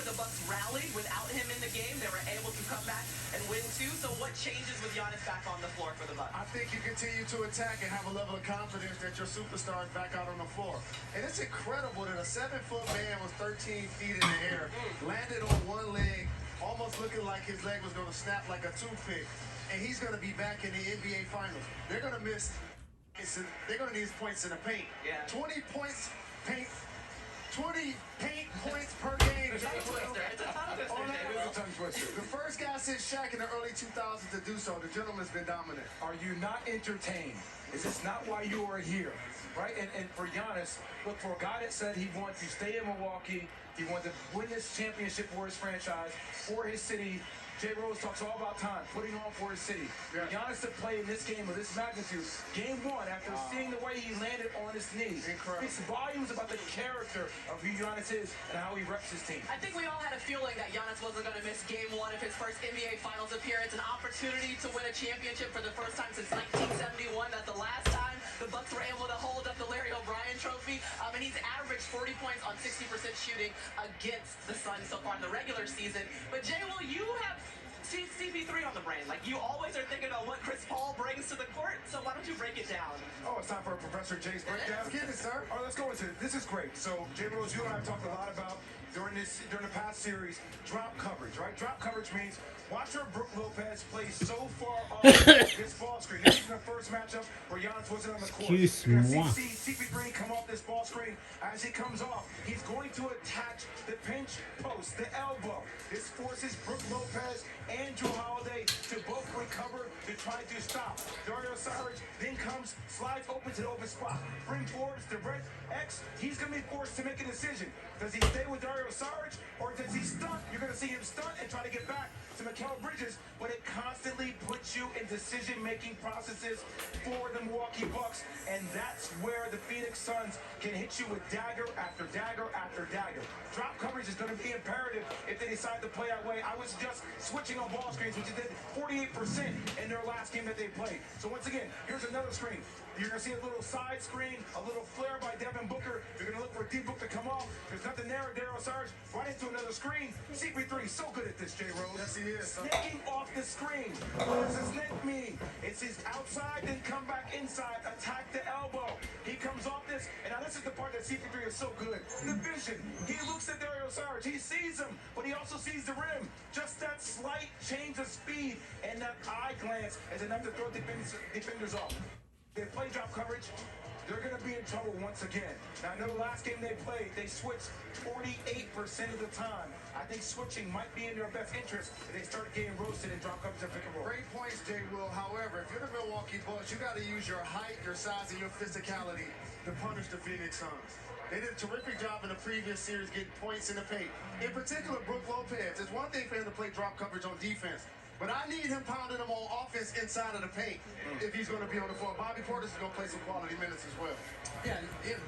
the Bucks rallied without him in the game. They were able to come back and win too. So what changes with Giannis back on the floor for the Bucks? I think you continue to attack and have a level of confidence that your superstar is back out on the floor. And it's incredible that a 7-foot man was 13 feet in the air, landed on one leg, almost looking like his leg was going to snap like a toothpick. And he's going to be back in the NBA Finals. They're going to miss. They're going to need points in the paint. Yeah. 20 points paint. 20 paint points per game. It's a tongue twister. It's a tongue twister. It is a tongue twister. The first guy since Shaq in the early 2000s to do so. The gentleman's been dominant. Are you not entertained? Is this not why you are here? Right? And for Giannis, look, for a guy that said he wanted to stay in Milwaukee, he wanted to win this championship for his franchise, for his city. Jay Rose talks all about time, putting on for his city. For Giannis to play in this game of this magnitude, game one, after seeing the way he landed on his knee, speaks volumes about the character of who Giannis is and how he reps his team. I think we all had a feeling that Giannis wasn't going to miss game one of his first NBA Finals appearance, an opportunity to win a championship for the first time since 1971. That's the last time the Bucks were able to hold up the Larry O'Brien trophy. And he's averaged 40 points on 60% shooting against the Suns so far in the regular season. But Jay, will you have CP3 on the brain? Like, you always are thinking about what Chris Paul brings to the court, so why don't you break it down? Oh, it's time for Professor Jay's breakdown. Let's get it, sir. All right, let's go into it. This is great. So, Jay Rose, you and I have talked a lot about during the past series, drop coverage, right? Drop coverage means watch our Brook Lopez play so far off this ball screen. This is the first matchup where Giannis wasn't on the court. You're going to see CP3 come off this ball screen. As he comes off, he's going to attach the pinch post, the elbow. This forces Brook Lopez and Drew Holiday to both recover to try to stop. Dario Saric then comes, slides open to the open spot. Bring forwards to Brett X. He's going to be forced to make a decision. Does he stay with Dario Saric or does he stunt? You're going to see him stunt and try to get back to Mikal Bridges, but it constantly puts you in decision-making processes for the Milwaukee Bucks, and that's where the Phoenix Suns can hit you with dagger after dagger after dagger. Drop coverage is going to be imperative if they decide to play that way. I was just switching on ball screens, which did 48% in their last game that they played. So once again, here's another screen. You're going to see a little side screen, a little flare by Devin Booker. You're going to look for a deep book to come off. There's nothing there. Daryl Sarge right into another screen. CP3 so good at this, Jay Rose. Yes, he is. Snaking off the screen. What does a snake mean? It's his outside, then come back inside, attack the elbow. He comes off this, and now this is the part that CP3 is so good. The vision. He looks at Dario Sarge. He sees him, but he also sees the rim. Just that slight change of speed and that eye glance is enough to throw defenders off. They play drop coverage, they're going to be in trouble once again. Now, I know the last game they played, they switched 48% of the time. I think switching might be in their best interest if they start getting roasted in drop coverage and pick and roll. Great points, Jay Will. However, if you're the Milwaukee Bucks, you got to use your height, your size, and your physicality to punish the Phoenix Suns. They did a terrific job in the previous series getting points in the paint. In particular, Brook Lopez. It's one thing for him to play drop coverage on defense, but I need him pounding them on offense inside of the paint if he's going to be on the floor. Bobby Portis is going to play some quality minutes as well. Yeah,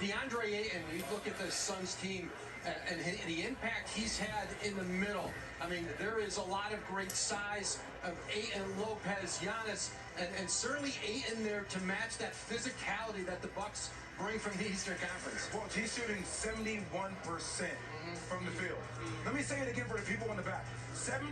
DeAndre Ayton, you look at the Suns team and the impact he's had in the middle. I mean, there is a lot of great size of Ayton, Lopez, Giannis, and certainly Ayton there to match that physicality that the Bucks bring from the Eastern Conference. Well, he's shooting 71% from the field. Let me say it again for the people in the back. 71%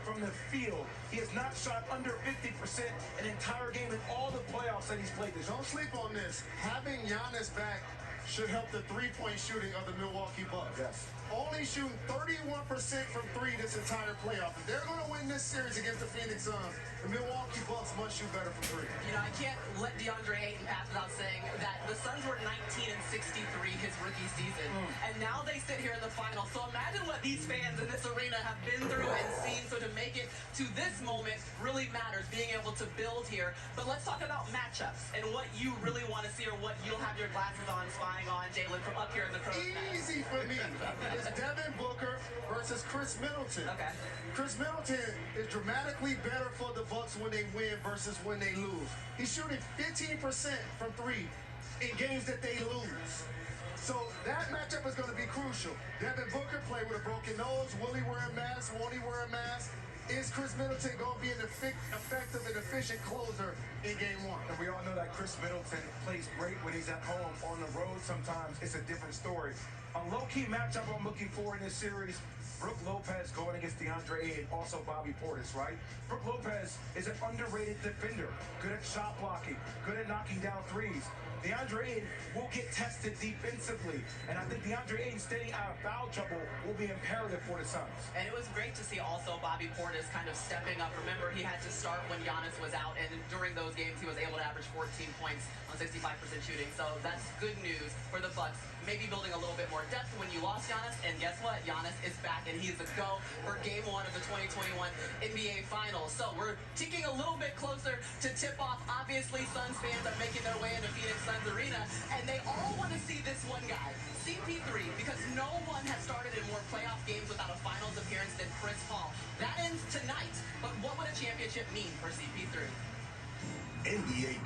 from the field. He has not shot under 50% an entire game in all the playoffs that he's played this year. Don't sleep on this. Having Giannis back should help the three-point shooting of the Milwaukee Bucks. Yes. Only shooting 31% from three this entire playoff. If they're going to win this series against the Phoenix Suns, the Milwaukee Bucks must shoot better from three. You know, I can't let DeAndre Ayton pass without saying that the Suns were 19 and 63 his rookie season, and now they sit here in the finals. So imagine what these fans in this arena have been through and seen. So to make it to this moment really matters, being able to build here. But let's talk about matchups and what you really want to see, or what you'll have your glasses on, spying on, Jalen, from up here in the crow's nest. Easy for me. It's Devin Booker versus Chris Middleton. Okay. Chris Middleton is dramatically better for the Bucks when they win versus when they lose. He's shooting 15% from three in games that they lose. So that matchup is going to be crucial. Devin Booker played with a broken nose. Will he wear a mask? Won't he wear a mask? Is Chris Middleton going to be an effective and efficient closer in Game 1? And we all know that Chris Middleton plays great when he's at home. On the road, sometimes it's a different story. A low-key matchup I'm looking for in this series, Brook Lopez going against DeAndre Ayton, also Bobby Portis, right? Brook Lopez is an underrated defender, good at shot blocking, good at knocking down threes. DeAndre Ayton will get tested defensively, and I think DeAndre Ayton staying out of foul trouble will be imperative for the Suns. And it was great to see also Bobby Portis kind of stepping up. Remember, he had to start when Giannis was out, and during those games, he was able to average 14 points on 65% shooting. So that's good news for the Bucks. Maybe building a little bit more depth when you lost Giannis, and guess what? Giannis is back, and he's a go for Game 1 of the 2021 NBA Finals. So we're ticking a little bit closer to tip-off. Obviously, Suns fans are making their way into Phoenix Suns Arena, and they all want to see this one guy, CP3, because no one has started in more playoff games without a finals appearance than Chris Paul. That ends tonight, but what would a championship mean for CP3? NBA